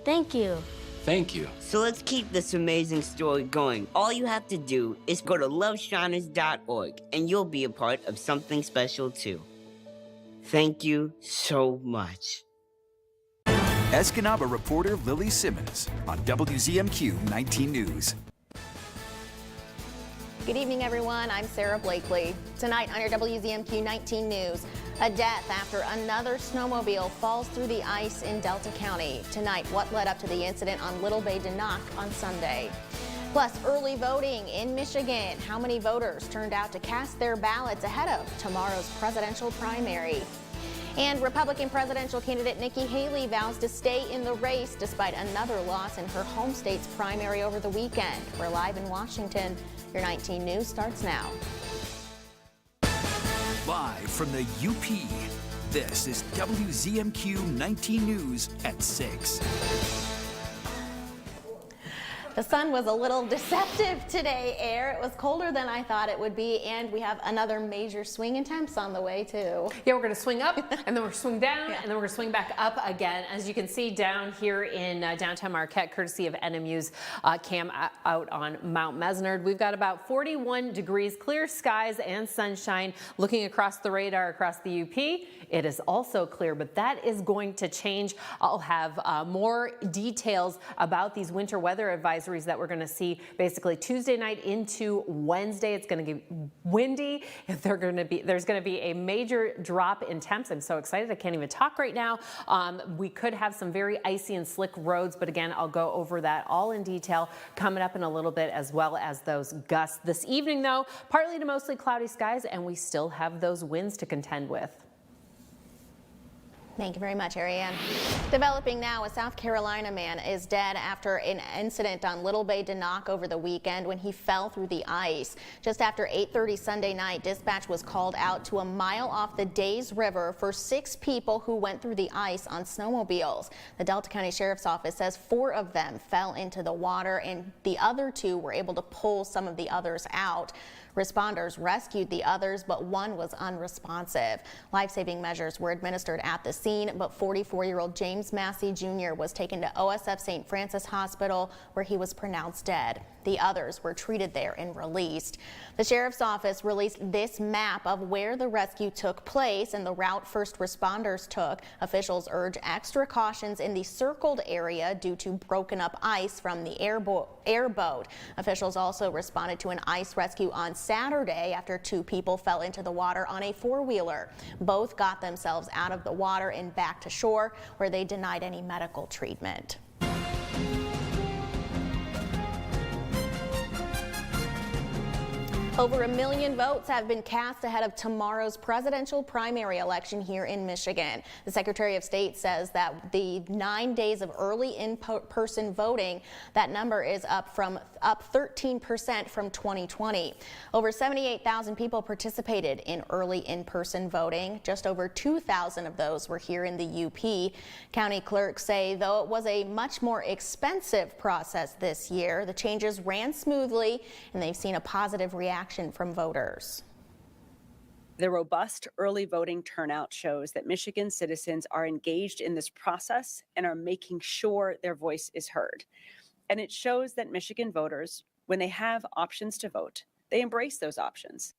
Thank you. Thank you. So let's keep this amazing story going. All you have to do is go to loveshiners.org and you'll be a part of something special too. Thank you so much. Escanaba reporter Lily Simmons on WZMQ 19 News. Good evening, everyone. I'm Sarah Blakely. Tonight on your WZMQ 19 News, a death after another snowmobile falls through the ice in Delta County. Tonight, what led up to the incident on Little Bay Denock on Sunday. Plus, early voting in Michigan. How many voters turned out to cast their ballots ahead of tomorrow's presidential primary? And Republican presidential candidate Nikki Haley vows to stay in the race despite another loss in her home state's primary over the weekend. We're live in Washington. Your 19 News starts now. Live from the UP, this is WZMQ 19 News at 6. The sun was a little deceptive today, Air. It was colder than I thought it would be, and we have another major swing in temps on the way, too. Yeah, we're going to swing up, and then we're going to swing down, and then we're going to swing back up again. As you can see down here in downtown Marquette, courtesy of NMU's cam out on Mount Mesnard, we've got about 41 degrees, clear skies and sunshine. Looking across the radar across the UP, it is also clear, but that is going to change. I'll have more details about these winter weather advisories that we're going to see basically Tuesday night into Wednesday. It's going to get windy. There's going to be a major drop in temps. I'm so excited. I can't even talk right now. We could have some very icy and slick roads, but again, I'll go over that all in detail coming up in a little bit, as well as those gusts. This evening, though, partly to mostly cloudy skies, and we still have those winds to contend with. Thank you very much, Ariane. Developing now, a South Carolina man is dead after an incident on Little Bay Denock over the weekend when he fell through the ice. Just after 8:30 Sunday night, dispatch was called out to a mile off the Days River for 6 people who went through the ice on snowmobiles. The Delta County Sheriff's Office says 4 of them fell into the water and the other 2 were able to pull some of the others out. Responders rescued the others, but one was unresponsive. Life-saving measures were administered at the scene, but 44-year-old James Massey Jr. was taken to OSF St. Francis Hospital, where he was pronounced dead. The others were treated there and released. The Sheriff's Office released this map of where the rescue took place and the route first responders took. Officials urge extra cautions in the circled area due to broken up ice from the airboat. Officials also responded to an ice rescue on Saturday after 2 people fell into the water on a 4-wheeler. Both got themselves out of the water and back to shore, where they denied any medical treatment. Over 1 million votes have been cast ahead of tomorrow's presidential primary election here in Michigan. The Secretary of State says that the 9 days of early in-person voting, that number is up 13% from 2020. Over 78,000 people participated in early in-person voting. Just over 2,000 of those were here in the UP. County clerks say though it was a much more expensive process this year, the changes ran smoothly and they've seen a positive reaction from voters. The robust early voting turnout shows that Michigan citizens are engaged in this process and are making sure their voice is heard. And it shows that Michigan voters, when they have options to vote, they embrace those options.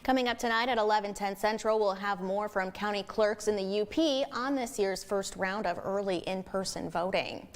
Coming up tonight at 11:10 Central, we'll have more from county clerks in the UP on this year's first round of early in-person voting.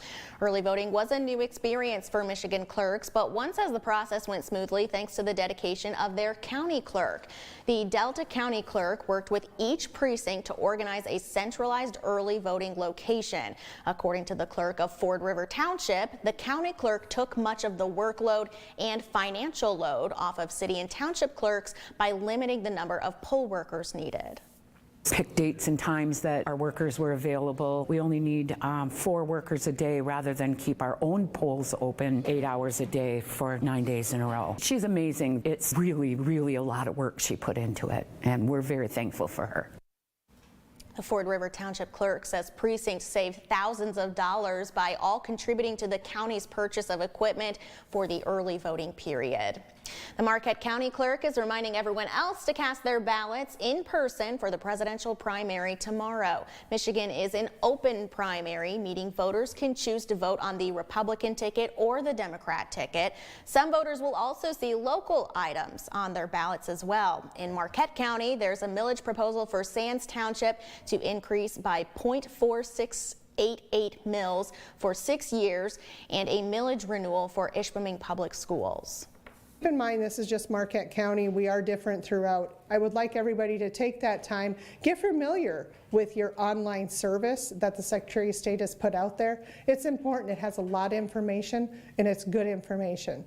Early voting was a new experience for Michigan clerks, but one says the process went smoothly thanks to the dedication of their county clerk. The Delta County clerk worked with each precinct to organize a centralized early voting location. According to the clerk of Ford River Township, the county clerk took much of the workload and financial load off of city and township clerks by limiting the number of poll workers needed. Pick dates and times that our workers were available. We only need 4 workers a day rather than keep our own polls open 8 hours a day for 9 days in a row. She's amazing. It's really, really a lot of work she put into it, and we're very thankful for her. The Ford River Township clerk says precincts saved thousands of dollars by all contributing to the county's purchase of equipment for the early voting period. The Marquette County clerk is reminding everyone else to cast their ballots in person for the presidential primary tomorrow. Michigan is an open primary, meaning voters can choose to vote on the Republican ticket or the Democrat ticket. Some voters will also see local items on their ballots as well. In Marquette County, there's a millage proposal for Sands Township to increase by 0.4688 mills for 6 years and a millage renewal for Ishpeming Public Schools. Keep in mind, this is just Marquette County. We are different throughout. I would like everybody to take that time, get familiar with your online service that the Secretary of State has put out there. It's important. It has a lot of information, and it's good information.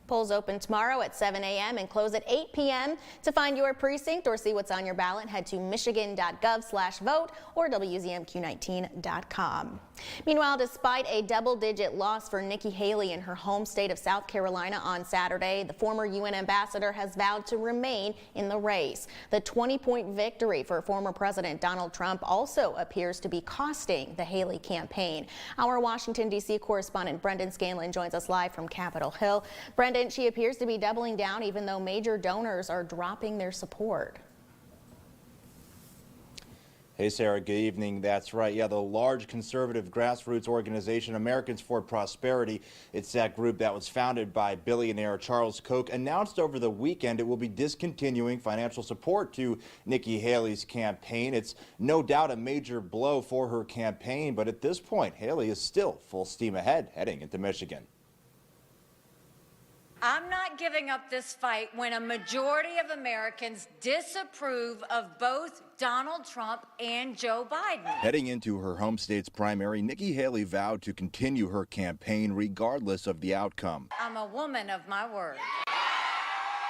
Polls open tomorrow at 7 a.m. and close at 8 p.m. To find your precinct or see what's on your ballot, head to michigan.gov/vote or WZMQ19.com. Meanwhile, despite a double-digit loss for Nikki Haley in her home state of South Carolina on Saturday, the former UN ambassador has vowed to remain in the race. The 20-point victory for former President Donald Trump also appears to be costing the Haley campaign. Our Washington, D.C. correspondent Brendan Scanlon joins us live from Capitol Hill. Brendan, she appears to be doubling down even though major donors are dropping their support. Hey, Sarah, good evening. That's right. Yeah, the large conservative grassroots organization Americans for Prosperity, it's that group that was founded by billionaire Charles Koch, announced over the weekend it will be discontinuing financial support to Nikki Haley's campaign. It's no doubt a major blow for her campaign, but at this point, Haley is still full steam ahead heading into Michigan. I'm not giving up this fight when a majority of Americans disapprove of both Donald Trump and Joe Biden. Heading into her home state's primary, Nikki Haley vowed to continue her campaign regardless of the outcome. I'm a woman of my word.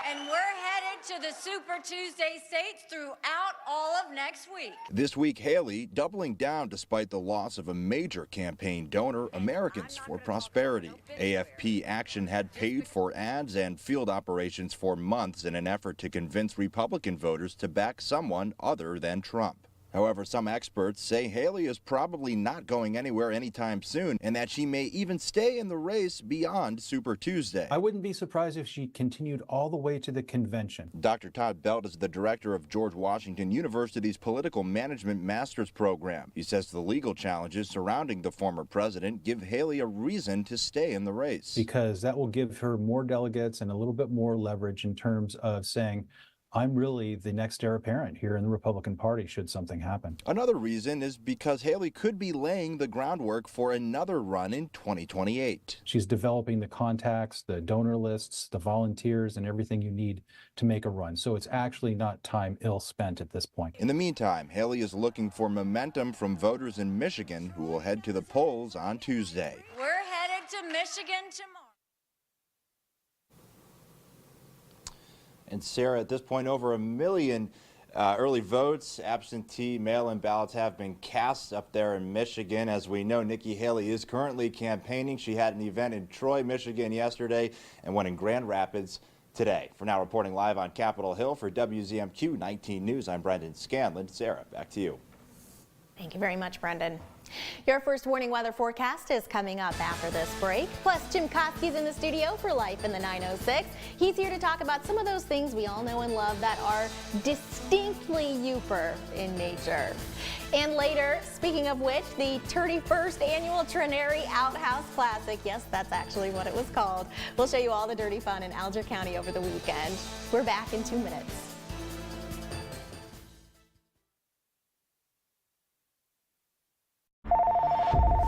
And we're headed to the Super Tuesday states throughout all of next week. This week, Haley doubling down despite the loss of a major campaign donor, Americans for Prosperity. AFP Action had paid for ads and field operations for months in an effort to convince Republican voters to back someone other than Trump. However, some experts say Haley is probably not going anywhere anytime soon and that she may even stay in the race beyond Super Tuesday. I wouldn't be surprised if she continued all the way to the convention. Dr. Todd Belt is the director of George Washington University's Political Management Master's Program. He says the legal challenges surrounding the former president give Haley a reason to stay in the race. Because that will give her more delegates and a little bit more leverage in terms of saying, I'm really the next heir apparent here in the Republican Party should something happen. Another reason is because Haley could be laying the groundwork for another run in 2028. She's developing the contacts, the donor lists, the volunteers, and everything you need to make a run. So it's actually not time ill spent at this point. In the meantime, Haley is looking for momentum from voters in Michigan who will head to the polls on Tuesday. We're headed to Michigan tomorrow. And Sarah, at this point, over 1 million early votes, absentee mail-in ballots have been cast up there in Michigan. As we know, Nikki Haley is currently campaigning. She had an event in Troy, Michigan yesterday and one in Grand Rapids today. For now, reporting live on Capitol Hill for WZMQ 19 News, I'm Brendan Scanlon. Sarah, back to you. Thank you very much, Brendan. Your first warning weather forecast is coming up after this break. Plus, Jim Koski's in the studio for Life in the 906. He's here to talk about some of those things we all know and love that are distinctly Yooper in nature. And later, speaking of which, the 31st annual Trinary Outhouse Classic. Yes, that's actually what it was called. We'll show you all the dirty fun in Alger County over the weekend. We're back in 2 minutes.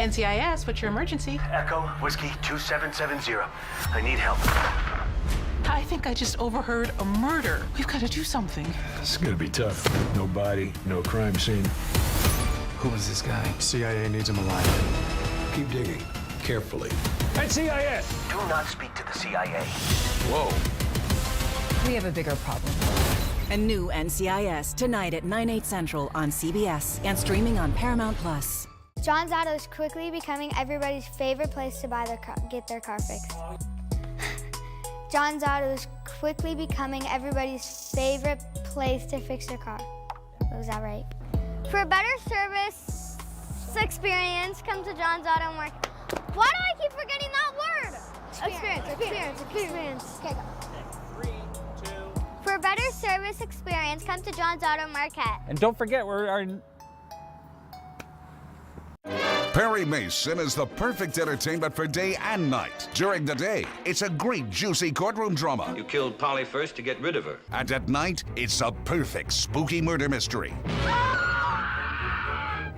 NCIS, what's your emergency? Echo, Whiskey 2770. I need help. I think I just overheard a murder. We've got to do something. This is gonna be tough. No body, no crime scene. Who is this guy? CIA needs him alive. Keep digging, carefully. NCIS! Do not speak to the CIA. Whoa. We have a bigger problem. A new NCIS, tonight at 9/8 Central on CBS and streaming on Paramount+. John's Auto is quickly becoming everybody's favorite place to buy get their car fixed. John's Auto is quickly becoming everybody's favorite place to fix their car. Was that right? For a better service experience, come to John's Auto Market. Why do I keep forgetting that word? Experience. Okay, go. 3, 2. For a better service experience, come to John's Auto Market. And don't forget, Perry Mason is the perfect entertainment for day and night. During the day, it's a great, juicy courtroom drama. You killed Polly first to get rid of her. And at night, it's a perfect, spooky murder mystery.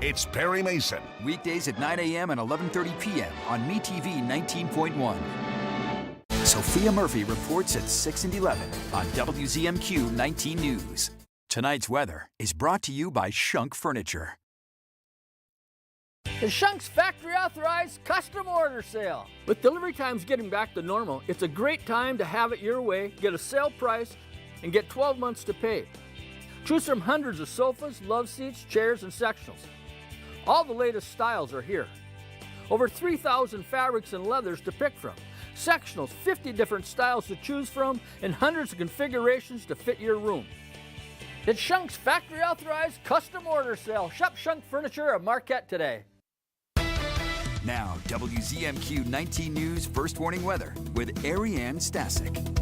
It's Perry Mason. Weekdays at 9 a.m. and 11:30 p.m. on MeTV 19.1. Sophia Murphy reports at 6 and 11 on WZMQ 19 News. Tonight's weather is brought to you by Shunk Furniture. The Shunk's factory authorized custom order sale. With delivery times getting back to normal, it's a great time to have it your way, get a sale price, and get 12 months to pay. Choose from hundreds of sofas, love seats, chairs, and sectionals. All the latest styles are here. Over 3,000 fabrics and leathers to pick from. Sectionals, 50 different styles to choose from, and hundreds of configurations to fit your room. It's Shunk's factory authorized custom order sale. Shop Shunk Furniture at Marquette today. Now, WZMQ 19 News First Warning Weather with Ariane Stasic.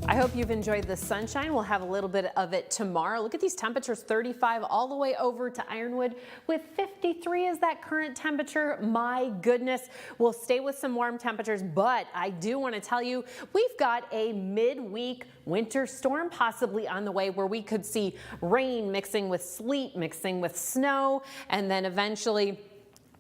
I hope you've enjoyed the sunshine. We'll have a little bit of it tomorrow. Look at these temperatures, 35 all the way over to Ironwood with 53 is that current temperature. My goodness, we'll stay with some warm temperatures, but I do want to tell you, we've got a midweek winter storm possibly on the way where we could see rain mixing with sleet, mixing with snow, and then eventually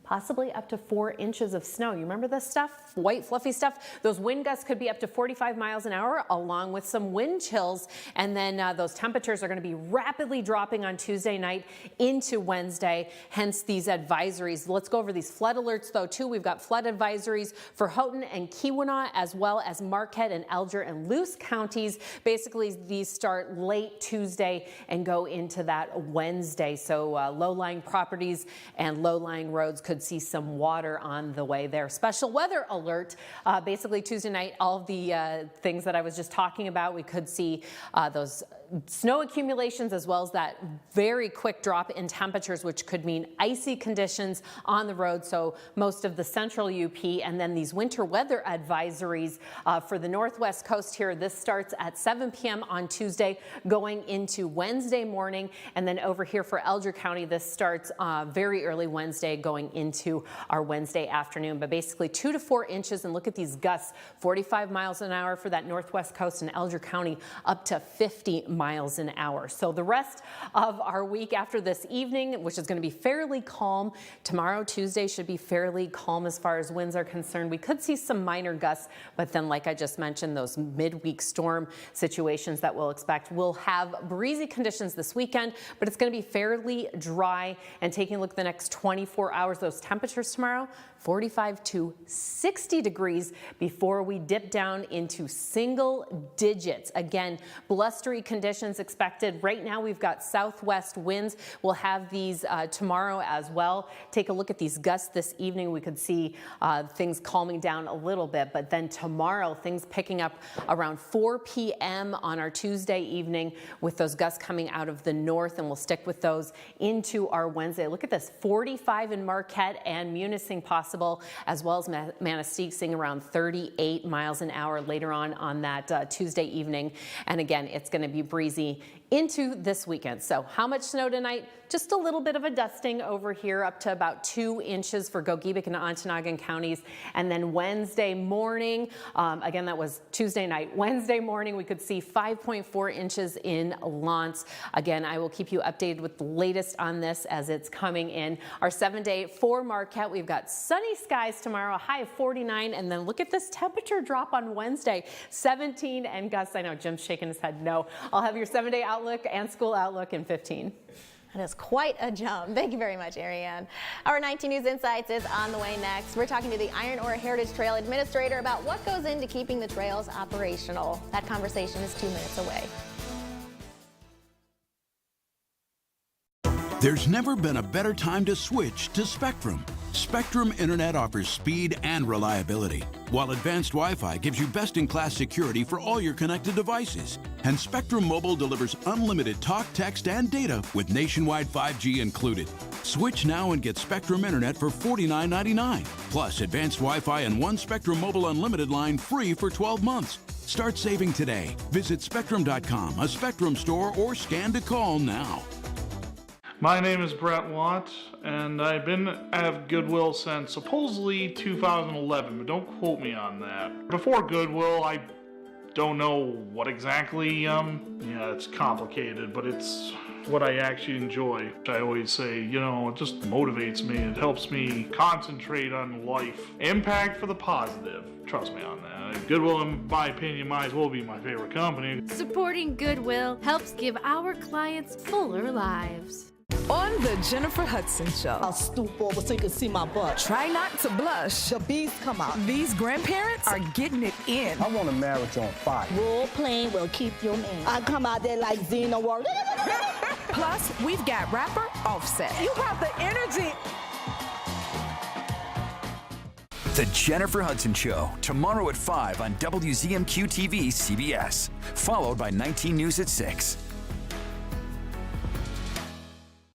possibly up to 4 inches of snow. You remember this stuff? White fluffy stuff? Those wind gusts could be up to 45 miles an hour along with some wind chills. And then those temperatures are going to be rapidly dropping on Tuesday night into Wednesday, hence these advisories. Let's go over these flood alerts though too. We've got flood advisories for Houghton and Keweenaw as well as Marquette and Elger and Luce counties. Basically these start late Tuesday and go into that Wednesday. So low-lying properties and low-lying roads could see some water on the way there. Special weather alert. Basically Tuesday night, all of the things that I was just talking about, we could see those snow accumulations as well as that very quick drop in temperatures, which could mean icy conditions on the road. So most of the central UP, and then these winter weather advisories for the northwest coast here. This starts at 7 p.m. on Tuesday going into Wednesday morning. And then over here for Elger County, this starts very early Wednesday going into our Wednesday afternoon. But basically 2 to 4 inches, and look at these gusts, 45 miles an hour for that northwest coast in Elger County, up to 50 miles an hour. So the rest of our week after this evening, which is going to be fairly calm. Tomorrow, Tuesday, should be fairly calm as far as winds are concerned. We could see some minor gusts, but then like I just mentioned, those midweek storm situations that we'll expect. We'll have breezy conditions this weekend, but it's going to be fairly dry. And taking a look at the next 24 hours, those temperatures tomorrow, 45 to 60 degrees before we dip down into single digits. Again, blustery conditions expected. Right now we've got southwest winds. We'll have these tomorrow as well. Take a look at these gusts this evening. We could see things calming down a little bit, but then tomorrow things picking up around 4 p.m. on our Tuesday evening with those gusts coming out of the north, and we'll stick with those into our Wednesday. Look at this, 45 in Marquette and Munising possible, as well as Manistee seeing around 38 miles an hour later on that Tuesday evening. And again, it's going to be breezy into this weekend. So how much snow tonight? Just a little bit of a dusting over here, up to about 2 inches for Gogebic and Ontonagon counties. And then Wednesday morning, again, that was Tuesday night. Wednesday morning, we could see 5.4 inches in L'Anse. Again, I will keep you updated with the latest on this as it's coming in. Our 7-day for Marquette, we've got sunny skies tomorrow, a high of 49. And then look at this temperature drop on Wednesday, 17 and gusts. I know Jim's shaking his head no. I'll have your 7-day outlook and school outlook in 15. That is quite a jump. Thank you very much, Ariane. Our 19 News Insights is on the way next. We're talking to the Iron Ore Heritage Trail Administrator about what goes into keeping the trails operational. That conversation is 2 minutes away. There's never been a better time to switch to Spectrum. Spectrum Internet offers speed and reliability, while advanced Wi-Fi gives you best-in-class security for all your connected devices. And Spectrum Mobile delivers unlimited talk, text, and data with nationwide 5G included. Switch now and get Spectrum Internet for $49.99, plus advanced Wi-Fi and one Spectrum Mobile Unlimited line free for 12 months. Start saving today. Visit Spectrum.com, a Spectrum store, or scan to call now. My name is Brett Watt, and I've been at Goodwill since supposedly 2011, but don't quote me on that. Before Goodwill, I don't know what exactly, it's complicated, but it's what I actually enjoy. I always say, it just motivates me, it helps me concentrate on life. Impact for the positive, trust me on that. Goodwill, in my opinion, might as well be my favorite company. Supporting Goodwill helps give our clients fuller lives. On the Jennifer Hudson Show. I'll stoop over so you can see my butt. Try not to blush. The bees come out. These grandparents are getting it in. I want a marriage on fire. Role playing will keep your man. I come out there like Xena Warrior. Plus, we've got rapper Offset. You got the energy. The Jennifer Hudson Show, tomorrow at 5 on WZMQ TV CBS, followed by 19 News at 6.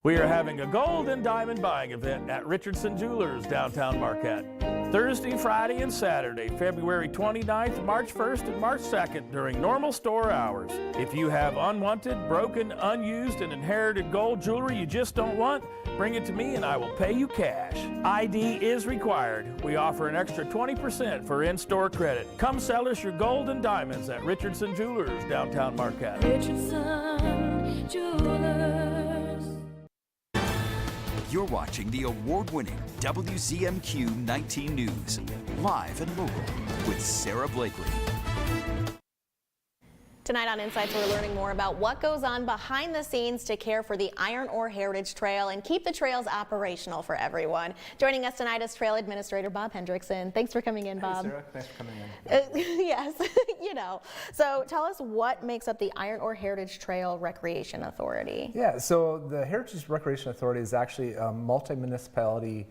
We are having a gold and diamond buying event at Richardson Jewelers, downtown Marquette. Thursday, Friday, and Saturday, February 29th, March 1st, and March 2nd during normal store hours. If you have unwanted, broken, unused, and inherited gold jewelry you just don't want, bring it to me and I will pay you cash. ID is required. We offer an extra 20% for in-store credit. Come sell us your gold and diamonds at Richardson Jewelers, downtown Marquette. Richardson Jewelers. You're watching the award-winning WZMQ 19 News, live and local with Sarah Blakely. Tonight on Insights, we're learning more about what goes on behind the scenes to care for the Iron Ore Heritage Trail and keep the trails operational for everyone. Joining us tonight is Trail Administrator Bob Hendrickson. Thanks for coming in, Bob. Hey, Sarah. Thanks for coming in. Yes, So tell us what makes up the Iron Ore Heritage Trail Recreation Authority. Yeah, so the Heritage Recreation Authority is actually a multi-municipality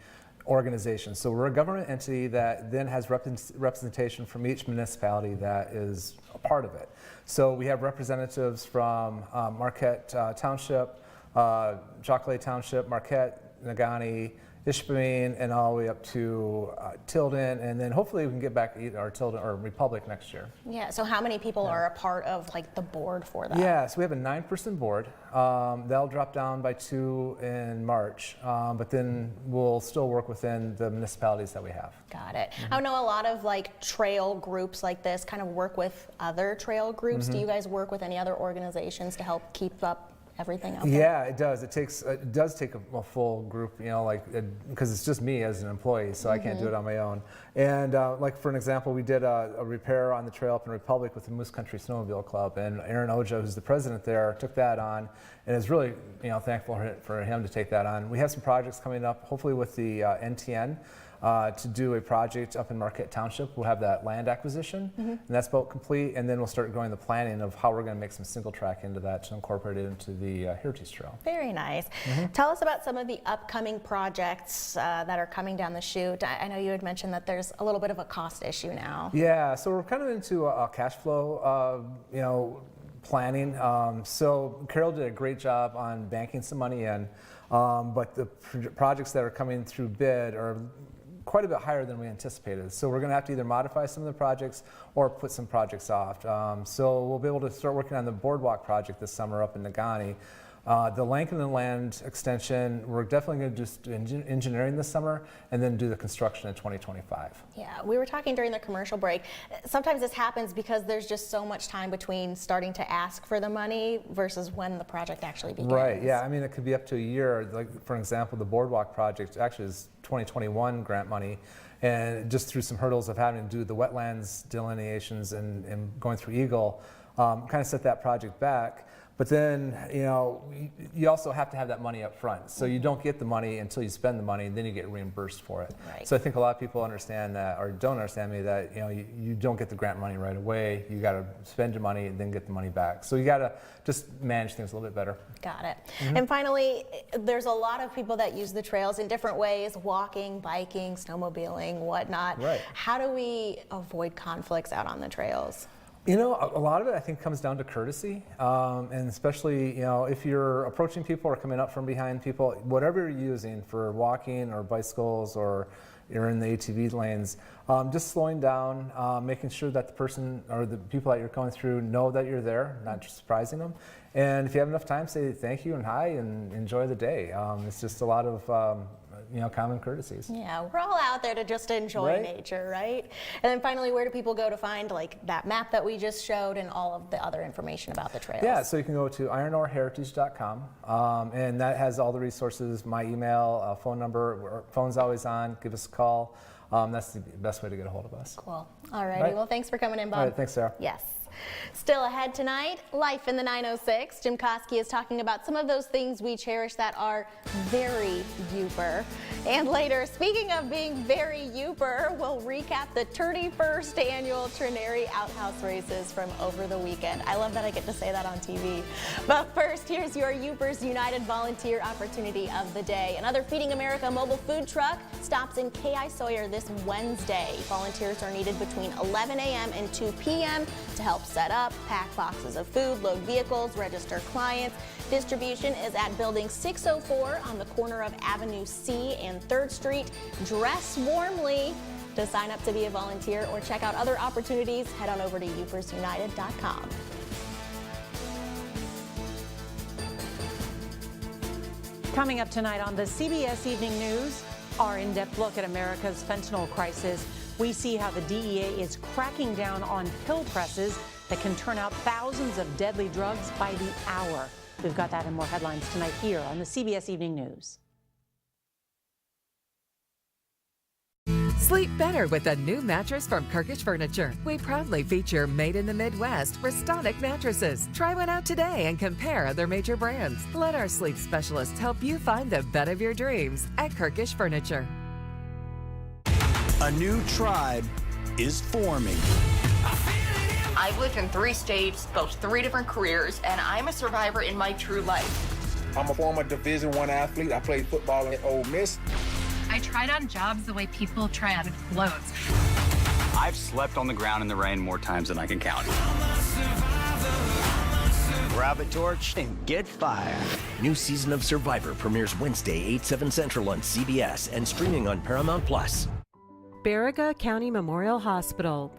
organization. So we're a government entity that then has representation from each municipality that is a part of it. So we have representatives from Marquette Township, Jocolay Township, Marquette, Negaunee, Ishpeming, and all the way up to Tilden, and then hopefully we can get back our Tilden or Republic next year. Yeah, so how many people are a part of the board for that? Yeah, so we have a 9-person board. They'll drop down by 2 in March, but then we'll still work within the municipalities that we have. Got it. I know a lot of trail groups like this kind of work with other trail groups. Do you guys work with any other organizations to help keep up everything out there? Yeah, it does. It does take a full group, because it's just me as an employee, so I can't do it on my own. And for an example, we did a repair on the trail up in Republic with the Moose Country Snowmobile Club, and Aaron Ojo, who's the president there, took that on, and is really thankful for him to take that on. We have some projects coming up, hopefully with the NTN. To do a project up in Marquette Township. We'll have that land acquisition, and that's about complete, and then we'll start going the planning of how we're going to make some single track into that to incorporate it into the Heritage Trail. Very nice. Tell us about some of the upcoming projects that are coming down the chute. I know you had mentioned that there's a little bit of a cost issue now. Yeah, so we're kind of into a cash flow, planning. So Carol did a great job on banking some money in, but the projects that are coming through bid are quite a bit higher than we anticipated. So we're going to have to either modify some of the projects or put some projects off. So we'll be able to start working on the boardwalk project this summer up in Negaunee. The Lankinen Land extension, we're definitely going to just do engineering this summer and then do the construction in 2025. Yeah, we were talking during the commercial break. Sometimes this happens because there's just so much time between starting to ask for the money versus when the project actually begins. Right, yeah, I mean, it could be up to a year. For example, the boardwalk project actually is 2021 grant money, and just through some hurdles of having to do the wetlands delineations and going through Eagle, kind of set that project back. But then, you know, you also have to have that money up front. So you don't get the money until you spend the money, and then you get reimbursed for it. Right. So I think a lot of people understand that, or don't understand me, that, you know, you don't get the grant money right away. You got to spend your money and then get the money back. So you got to just manage things a little bit better. Got it. And finally, there's a lot of people that use the trails in different ways, walking, biking, snowmobiling, whatnot. Right. How do we avoid conflicts out on the trails? You know, a lot of it I think comes down to courtesy, and especially, you know, if you're approaching people or coming up from behind people, whatever you're using for walking or bicycles, or you're in the ATV lanes, just slowing down, making sure that the person or the people that you're going through know that you're there, not just surprising them. And if you have enough time, say thank you and hi and enjoy the day. It's just a lot of you know, common courtesies. Yeah, we're all out there to just enjoy nature, right? And then finally, where do people go to find like that map that we just showed and all of the other information about the trails? Yeah, so you can go to ironoreheritage.com, and that has all the resources, my email, phone number. Phone's always on. Give us a call. That's the best way to get a hold of us. Cool. All righty. Well, thanks for coming in, Bob. All right, thanks, Sarah. Yes. Still ahead tonight, Life in the 906. Jim Koski is talking about some of those things we cherish that are very Yooper. And later, speaking of being very Yooper, we'll recap the 31st annual Trinary Outhouse races from over the weekend. I love that I get to say that on TV. But first, here's your Yoopers United Volunteer Opportunity of the Day. Another Feeding America mobile food truck stops in K.I. Sawyer this Wednesday. Volunteers are needed between 11 a.m. and 2 p.m. to help set up, pack boxes of food, load vehicles, register clients. Distribution is at Building 604 on the corner of Avenue C and 3rd Street. Dress warmly. To sign up to be a volunteer or check out other opportunities, head on over to youpersunited.com. Coming up tonight on the CBS Evening News, our in-depth look at America's fentanyl crisis. We see how the DEA is cracking down on pill presses that can turn out thousands of deadly drugs by the hour. We've got that and more headlines tonight here on the CBS Evening News. Sleep better with a new mattress from Kirkish Furniture. We proudly feature made in the Midwest Restonic mattresses. Try one out today and compare other major brands. Let our sleep specialists help you find the bed of your dreams at Kirkish Furniture. A new tribe is forming. I've lived in 3 states, built 3 different careers, and I'm a survivor in my true life. I'm a former Division I athlete. I played football at Ole Miss. I tried on jobs the way people try on clothes. I've slept on the ground in the rain more times than I can count. Grab a torch and get fired. New season of Survivor premieres Wednesday, 8/7 Central on CBS and streaming on Paramount+. Baraga County Memorial Hospital,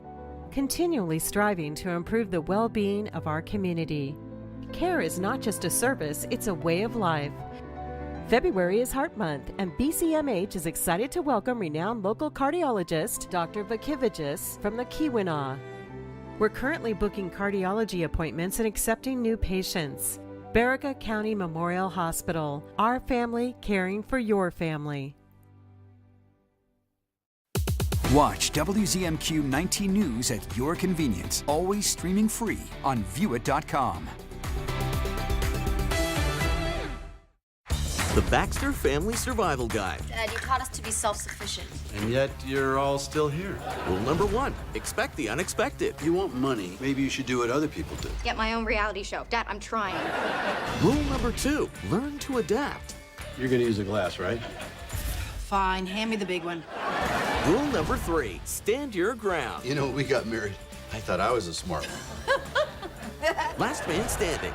continually striving to improve the well-being of our community. Care is not just a service, it's a way of life. February is Heart Month, and BCMH is excited to welcome renowned local cardiologist Dr. Vakivagis from the Keweenaw. We're currently booking cardiology appointments and accepting new patients. Baraga County Memorial Hospital, our family caring for your family. Watch WZMQ 19 News at your convenience, always streaming free on viewit.com. The Baxter Family Survival Guide. Dad, you taught us to be self-sufficient. And yet, you're all still here. Rule number 1, expect the unexpected. You want money, maybe you should do what other people do. Get my own reality show. Dad, I'm trying. Rule number 2, learn to adapt. You're gonna use a glass, right? Fine, hand me the big one. Rule number 3, stand your ground. You know, we got married. I thought I was a smart one. Last man standing.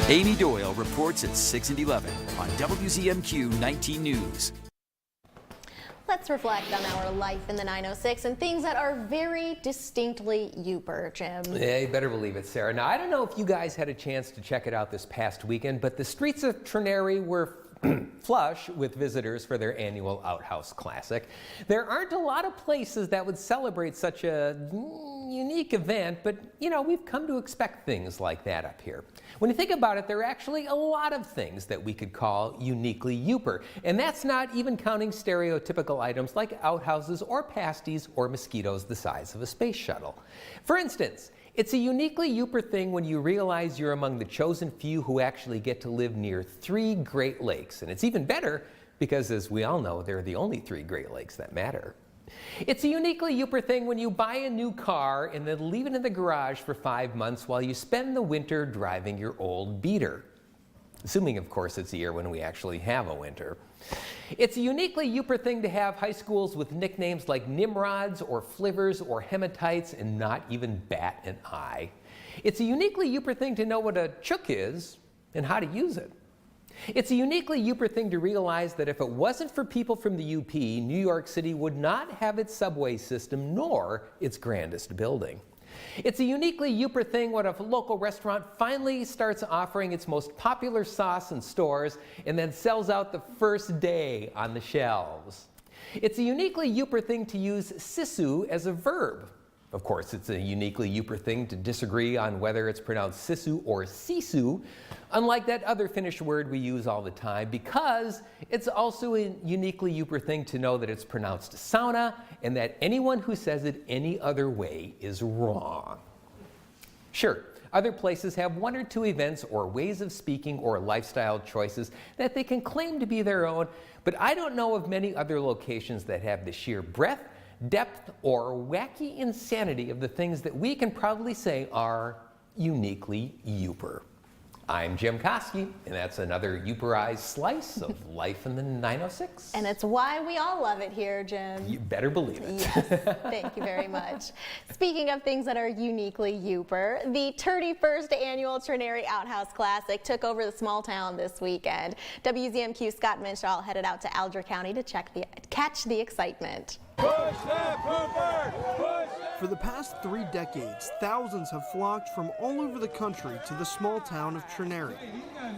Amy Doyle reports at 6 and 11 on WZMQ 19 News. Let's reflect on our life in the 906 and things that are very distinctly Yooper, Jim. Yeah, you better believe it, Sarah. Now, I don't know if you guys had a chance to check it out this past weekend, but the streets of Trinary were flush with visitors for their annual Outhouse Classic. There aren't a lot of places that would celebrate such a unique event, but you know, we've come to expect things like that up here. When you think about it, there are actually a lot of things that we could call uniquely Yooper, and that's not even counting stereotypical items like outhouses or pasties or mosquitoes the size of a space shuttle. For instance, It's a uniquely Yooper thing when you realize you're among the chosen few who actually get to live near 3 Great Lakes. And it's even better because, as we all know, they're the only 3 Great Lakes that matter. It's a uniquely Yooper thing when you buy a new car and then leave it in the garage for 5 months while you spend the winter driving your old beater. Assuming, of course, it's a year when we actually have a winter. It's a uniquely Yooper thing to have high schools with nicknames like Nimrods or Flivers or Hematites and not even bat an eye. It's a uniquely Yooper thing to know what a chook is and how to use it. It's a uniquely Yooper thing to realize that if it wasn't for people from the UP, New York City would not have its subway system nor its grandest building. It's a uniquely Yooper thing when a local restaurant finally starts offering its most popular sauce in stores and then sells out the first day on the shelves. It's a uniquely Yooper thing to use sisu as a verb. Of course, it's a uniquely Yooper thing to disagree on whether it's pronounced sisu or sisu, unlike that other Finnish word we use all the time, because it's also a uniquely Yooper thing to know that it's pronounced sauna and that anyone who says it any other way is wrong. Sure, other places have 1 or 2 events or ways of speaking or lifestyle choices that they can claim to be their own, but I don't know of many other locations that have the sheer breadth, depth, or wacky insanity of the things that we can proudly say are uniquely Yooper. I'm Jim Koski, and that's another Yooperized slice of life in the 906. And it's why we all love it here, Jim. You better believe it. Yes, thank you very much. Speaking of things that are uniquely Yooper, the 31st annual Trinary Outhouse Classic took over the small town this weekend. WZMQ Scott Minshaw headed out to Alger County to catch the excitement. Push that Cooper! Push that! For the past 3 decades, thousands have flocked from all over the country to the small town of Trinary,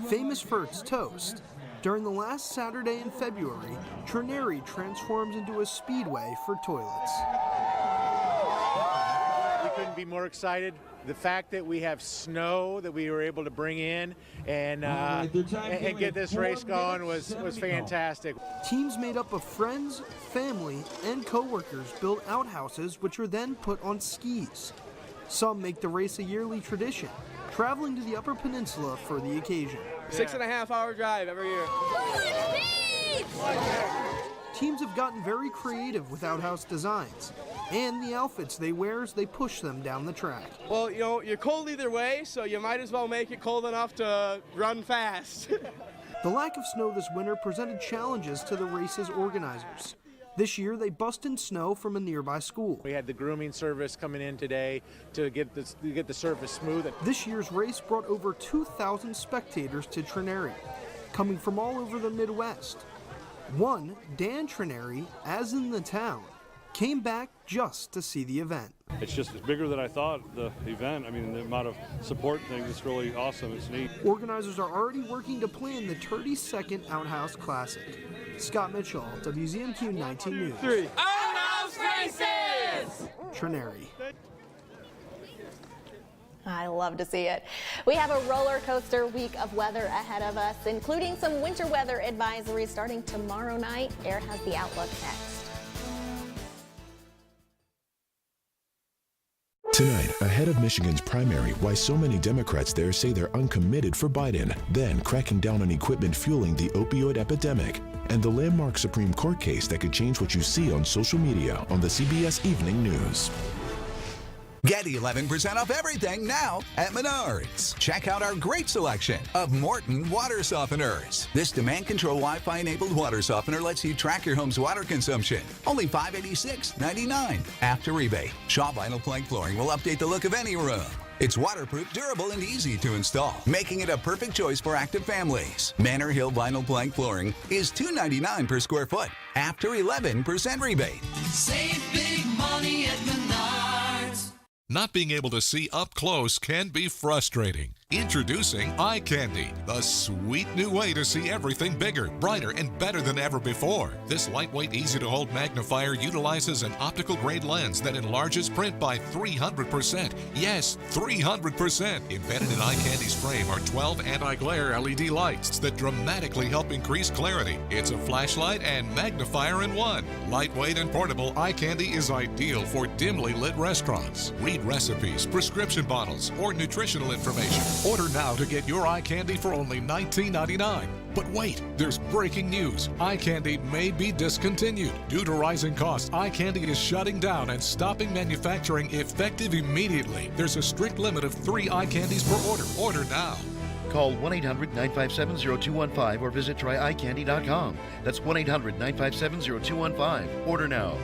famous for its toast. During the last Saturday in February, Trinary transforms into a speedway for toilets. We couldn't be more excited. The fact that we have snow that we were able to bring in and get this race going was fantastic. Teams made up of friends, family, and co-workers build outhouses which are then put on skis. Some make the race a yearly tradition, traveling to the Upper Peninsula for the occasion. 6.5-hour drive every year. Teams have gotten very creative with outhouse designs and the outfits they wear as they push them down the track. Well, you know, you're cold either way, so you might as well make it cold enough to run fast. The lack of snow this winter presented challenges to the race's organizers. This year, they bussed in snow from a nearby school. We had the grooming service coming in today to get the surface smooth. This year's race brought over 2,000 spectators to Trinary, coming from all over the Midwest. One, Dan Trinary, as in the town, came back just to see the event. It's bigger than I thought, the event. I mean, the amount of support things, it's really awesome. It's neat. Organizers are already working to plan the 32nd Outhouse Classic. Scott Mitchell, WZMQ 19 News. 3 Outhouse races! Trinary. I love to see it. We have a roller coaster week of weather ahead of us, including some winter weather advisories starting tomorrow night. Air has the outlook next. Tonight, ahead of Michigan's primary, why so many Democrats there say they're uncommitted for Biden, then cracking down on equipment fueling the opioid epidemic, and the landmark Supreme Court case that could change what you see on social media on the CBS Evening News. Get 11% off everything now at Menards. Check out our great selection of Morton water softeners. This demand control Wi-Fi enabled water softener lets you track your home's water consumption. Only $586.99 after rebate. Shaw Vinyl Plank Flooring will update the look of any room. It's waterproof, durable, and easy to install, making it a perfect choice for active families. Manor Hill Vinyl Plank Flooring is $299 per square foot after 11% rebate. Save big money at Menards. Not being able to see up close can be frustrating. Introducing eye candy, the sweet new way to see everything bigger, brighter, and better than ever before. This lightweight, easy-to-hold magnifier utilizes an optical-grade lens that enlarges print by 300%. Yes, 300%. Embedded in eye candy's frame are 12 anti-glare LED lights that dramatically help increase clarity. It's a flashlight and magnifier in one. Lightweight and portable, eye candy is ideal for dimly lit restaurants. Read recipes, prescription bottles, or nutritional information. Order now to get your eye candy for only $19.99. But wait, there's breaking news. Eye candy may be discontinued. Due to rising costs, eye candy is shutting down and stopping manufacturing effective immediately. There's a strict limit of 3 eye candies per order. Order now. Call 1-800-957-0215 or visit tryeyecandy.com. That's 1-800-957-0215. Order now.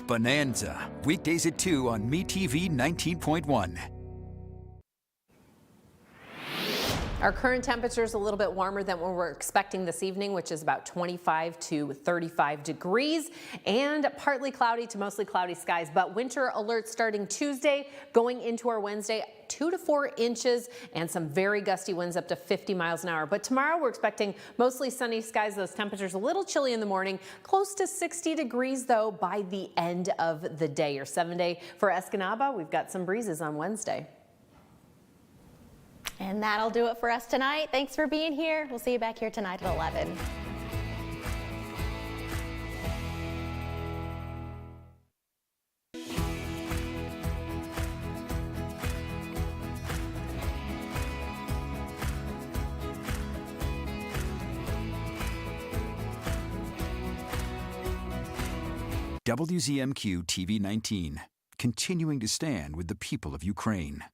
Bonanza, weekdays at 2 on MeTV 19.1. Our current temperature is a little bit warmer than what we're expecting this evening, which is about 25 to 35 degrees and partly cloudy to mostly cloudy skies. But winter alerts starting Tuesday, going into our Wednesday, 2 to 4 inches and some very gusty winds up to 50 miles an hour. But tomorrow we're expecting mostly sunny skies. Those temperatures a little chilly in the morning, close to 60 degrees though by the end of the day. Your 7-day for Escanaba. We've got some breezes on Wednesday. And that'll do it for us tonight. Thanks for being here. We'll see you back here tonight at 11. WZMQ TV 19, continuing to stand with the people of Ukraine.